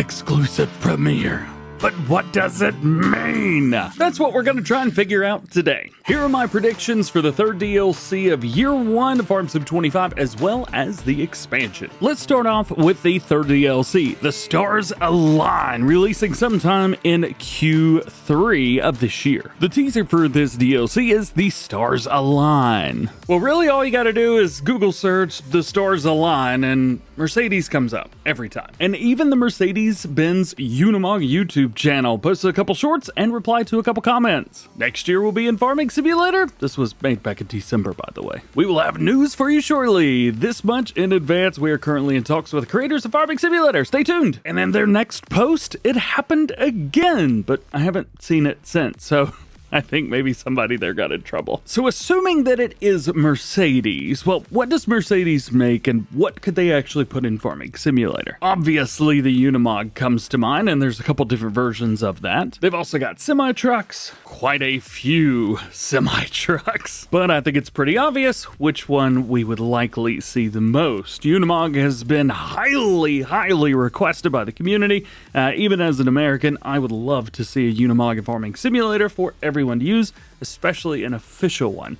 exclusive premiere. But what does it mean? That's what we're going to try and figure out today. Here are my predictions for the third DLC of Year 1 of FS25 as well as the expansion. Let's start off with the third DLC, The Stars Align, releasing sometime in Q3 of this year. The teaser for this DLC is The Stars Align. Well, really all you gotta do is Google search The Stars Align and Mercedes comes up every time. And even the Mercedes-Benz UNIMOG YouTube channel posted a couple shorts and replied to a couple comments. Next year we'll be in Farming Simulator. This was made back in December, by the way. We will have news for you shortly. This much in advance. We are currently in talks with the creators of Farming Simulator. Stay tuned. And then their next post, it happened again, but I haven't seen it since, so I think maybe somebody there got in trouble. So assuming that it is Mercedes, well, what does Mercedes make and what could they actually put in Farming Simulator? Obviously the Unimog comes to mind, and there's a couple different versions of that. They've also got semi-trucks, quite a few semi-trucks, but I think it's pretty obvious which one we would likely see the most. Unimog has been highly requested by the community. Even as an American, I would love to see a Unimog in Farming Simulator for everyone to use, especially an official one.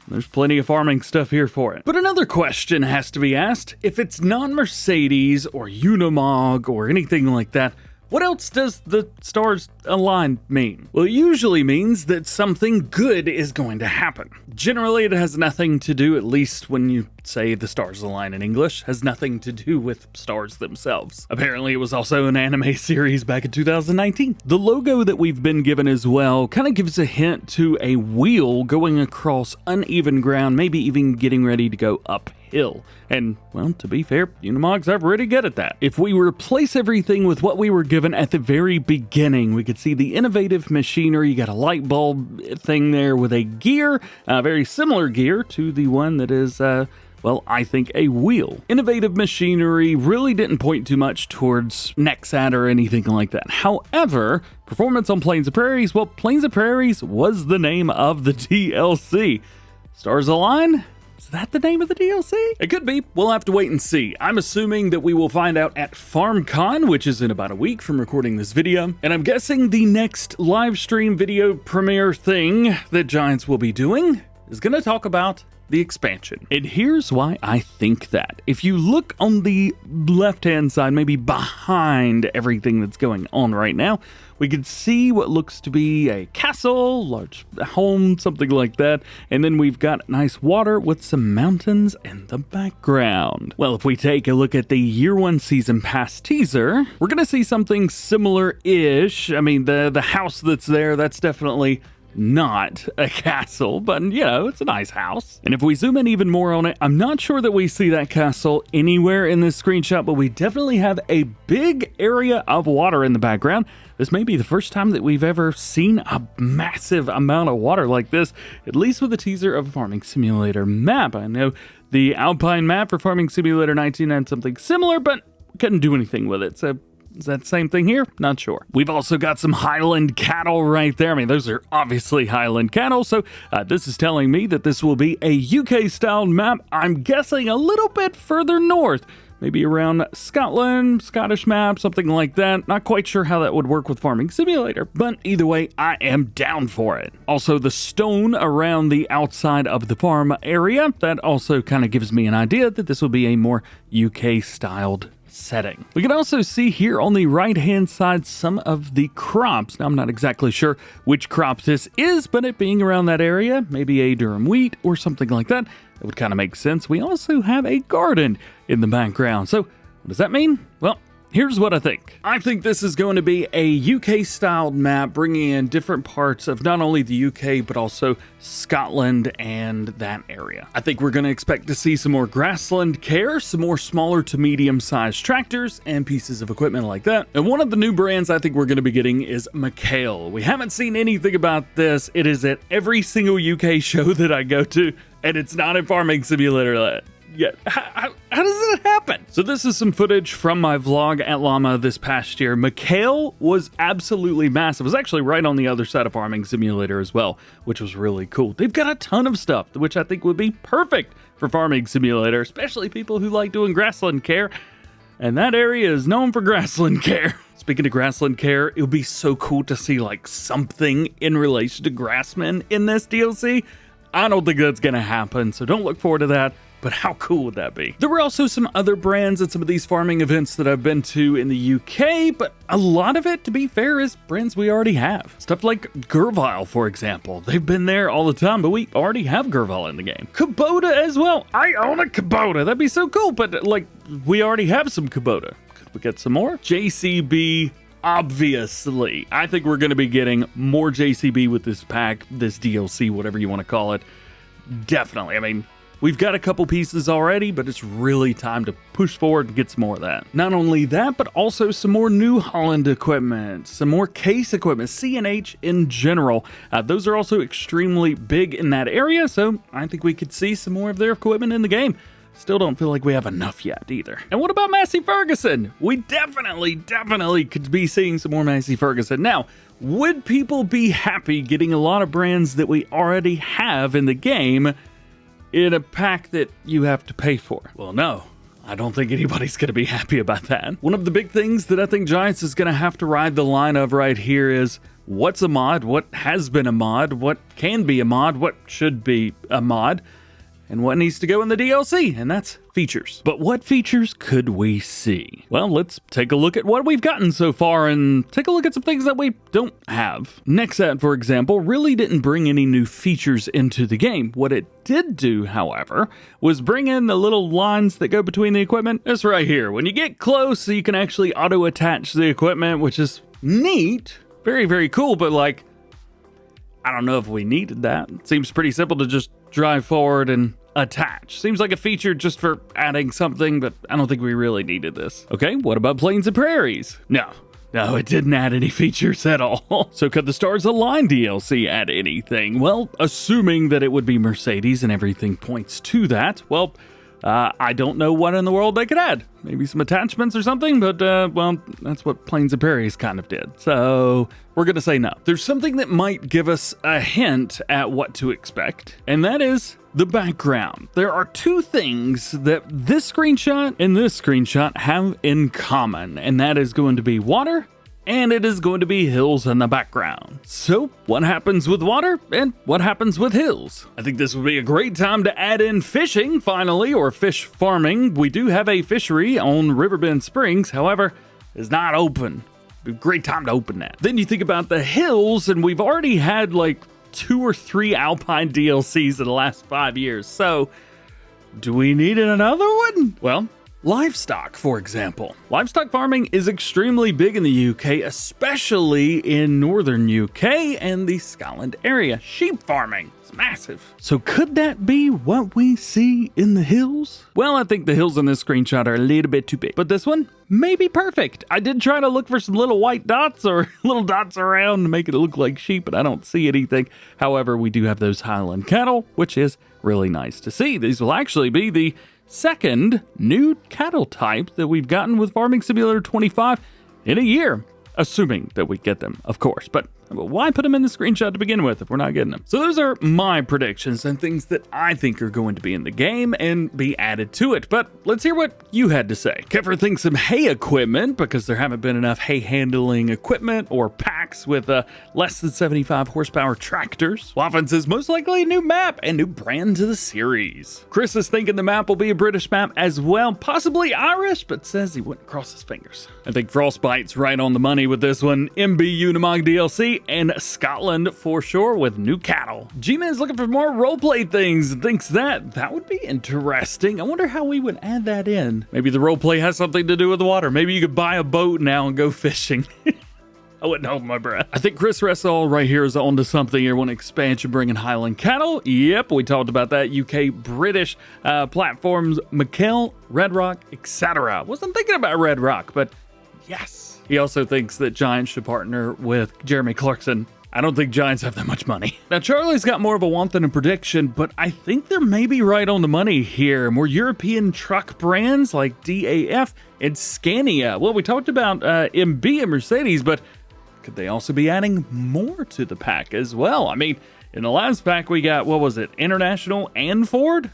There's plenty of farming stuff here for it. But another question has to be asked. If it's not Mercedes or Unimog or anything like that, what else does the stars align mean? Well, it usually means that something good is going to happen. Generally, it has nothing to do, at least when you say the stars align in English, has nothing to do with stars themselves. Apparently, it was also an anime series back in 2019. The logo that we've been given as well kind of gives a hint to a wheel going across uneven ground, maybe even getting ready to go uphill. And, well, to be fair, Unimogs are pretty good at that. If we replace everything with what we were given at the very beginning, we could see the innovative machinery. You got a light bulb thing there with a gear, a very similar gear to the one that is, well, I think a wheel. Innovative machinery really didn't point too much towards Nexat or anything like that. However, performance on Plains of Prairies, well, Plains of Prairies was the name of the DLC. Stars Align? Is that the name of the DLC? It could be. We'll have to wait and see. I'm assuming that we will find out at FarmCon, which is in about a week from recording this video. And I'm guessing the next live stream video premiere thing that Giants will be doing is going to talk about the expansion. And here's why I think that. If you look on the left-hand side, maybe behind everything that's going on right now, we could see what looks to be a castle, large home, something like that. And then we've got nice water with some mountains in the background. Well, if we take a look at the Year 1 Season Pass teaser, we're gonna see something similar-ish. I mean, the house that's there, that's definitely not a castle, but you know, it's a nice house. And if we zoom in even more on it, I'm not sure that we see that castle anywhere in this screenshot, but we definitely have a big area of water in the background. This may be the first time that we've ever seen a massive amount of water like this, at least with a teaser of a Farming Simulator map. I know the Alpine map for Farming Simulator 19 had something similar, but couldn't do anything with it. So is that the same thing here? Not sure. We've also got some Highland cattle right there. I mean, those are obviously Highland cattle, so this is telling me that this will be a UK-styled map. I'm guessing a little bit further north, maybe around Scotland, Scottish map, something like that. Not quite sure how that would work with Farming Simulator, but either way, I am down for it. Also, the stone around the outside of the farm area, that also kind of gives me an idea that this will be a more UK-styled setting. We can also see here on the right hand side some of the crops. Now I'm not exactly sure which crop this is, but it being around that area, maybe a durum wheat or something like that, it would kind of make sense. We also have a garden in the background. So what does that mean? Well, here's what I think. I think this is going to be a UK-styled map, bringing in different parts of not only the UK, but also Scotland and that area. I think we're going to expect to see some more grassland care, some more smaller to medium-sized tractors, and pieces of equipment like that. And one of the new brands I think we're going to be getting is McHale. We haven't seen anything about this. It is at every single UK show that I go to, and it's not in Farming Simulator yet. How does it happen? So this is some footage from my vlog at Llama this past year. McHale was absolutely massive. It was actually right on the other side of Farming Simulator as well, which was really cool. They've got a ton of stuff, which I think would be perfect for Farming Simulator, especially people who like doing grassland care. And that area is known for grassland care. Speaking of Grassland Care, it would be so cool to see like something in relation to Grassmen in this DLC. I don't think that's going to happen, so don't look forward to that. But how cool would that be? There were also some other brands at some of these farming events that I've been to in the UK, but a lot of it, to be fair, is brands we already have. Stuff like Gurvile, for example. They've been there all the time, but we already have Gurvile in the game. Kubota as well. I own a Kubota. That'd be so cool, but like, we already have some Kubota. Could we get some more? JCB, obviously. I think we're going to be getting more JCB with this pack, this DLC, whatever you want to call it. Definitely. I mean, we've got a couple pieces already, but it's really time to push forward and get some more of that. Not only that, but also some more New Holland equipment, some more case equipment, C&H in general. Those are also extremely big in that area, so I think we could see some more of their equipment in the game. Still don't feel like we have enough yet either. And what about Massey Ferguson? We definitely could be seeing some more Massey Ferguson. Now, would people be happy getting a lot of brands that we already have in the game in a pack that you have to pay for? Well, no. I don't think anybody's going to be happy about that. One of the big things that I think Giants is going to have to ride the line of right here is what's a mod, what has been a mod, what can be a mod, what should be a mod, and what needs to go in the DLC, and that's features. But what features could we see? Well, let's take a look at what we've gotten so far and take a look at some things that we don't have. Nexat, for example, really didn't bring any new features into the game. What it did do, however, was bring in the little lines that go between the equipment. This right here. When you get close, you can actually auto-attach the equipment, which is neat. Very, very cool, but like, I don't know if we needed that. It seems pretty simple to just drive forward and attach. Seems like a feature just for adding something, but I don't think we really needed this. Okay, what about Plains and Prairies? No, it didn't add any features at all. So could the Stars Align DLC add anything? Well, assuming that it would be Mercedes and everything points to that, well, I don't know what in the world they could add. Maybe some attachments or something, but, well, that's what Plains and Prairies kind of did. So we're going to say no. There's something that might give us a hint at what to expect, and that is the background. There are two things that this screenshot and this screenshot have in common, and that is going to be water, and it is going to be hills in the background. So what happens with water and what happens with hills? I think this would be a great time to add in fishing finally, or fish farming. We do have a fishery on Riverbend Springs, however, it's not open. It'd be a great time to open that. Then you think about the hills, and we've already had like 2 or 3 Alpine DLCs in the last 5 years. So do we need another one? Well, livestock, for example. Livestock farming is extremely big in the UK, especially in northern UK and the Scotland area. Sheep farming is massive. So could that be what we see in the hills? Well, I think the hills in this screenshot are a little bit too big, but this one may be perfect. I did try to look for some little white dots or little dots around to make it look like sheep, but I don't see anything. However, we do have those Highland cattle, which is really nice to see. These will actually be the second new cattle type that we've gotten with Farming Simulator 25 in a year, assuming that we get them, of course. But why put them in the screenshot to begin with if we're not getting them? So those are my predictions and things that I think are going to be in the game and be added to it. But let's hear what you had to say. Kefir thinks some hay equipment, because there haven't been enough hay handling equipment or packs with less than 75 horsepower tractors. Waffen says most likely a new map and new brand to the series. Chris is thinking the map will be a British map as well, possibly Irish, but says he wouldn't cross his fingers. I think Frostbite's right on the money with this one. MB Unimog DLC and Scotland for sure with new cattle. G-Man's looking for more roleplay things and thinks that would be interesting. I wonder how we would add that in. Maybe the roleplay has something to do with the water. Maybe you could buy a boat now and go fishing. I wouldn't hold my breath. I think Chris Russell right here is onto something here. One expansion bringing Highland cattle. Yep, we talked about that. UK British platforms, McKell, Red Rock, etc. Wasn't thinking about Red Rock, but yes. He also thinks that Giants should partner with Jeremy Clarkson. I don't think Giants have that much money. Now, Charlie's got more of a want than a prediction, but I think they're maybe right on the money here. More European truck brands like DAF and Scania. Well, we talked about MB and Mercedes, but could they also be adding more to the pack as well? I mean, in the last pack, we got, what was it, International and Ford?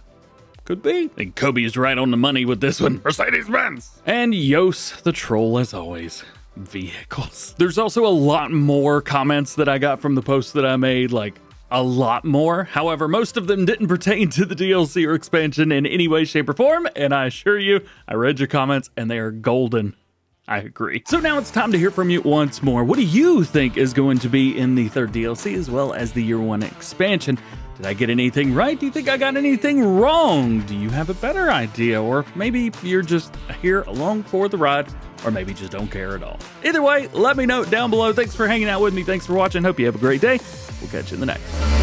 Could be. I think Kobe is right on the money with this one. Mercedes-Benz. And Yos, the troll, as always. vehicles. There's also a lot more comments that I got from the post that I made, like a lot more. However, most of them didn't pertain to the DLC or expansion in any way, shape, or form, and I assure you, I read your comments and they are golden. I agree. So now it's time to hear from you once more. What do you think is going to be in the third DLC as well as the Year 1 expansion? Did I get anything right? Do you think I got anything wrong? Do you have a better idea? Or maybe you're just here along for the ride, or maybe just don't care at all. Either way, let me know down below. Thanks for hanging out with me. Thanks for watching. Hope you have a great day. We'll catch you in the next one.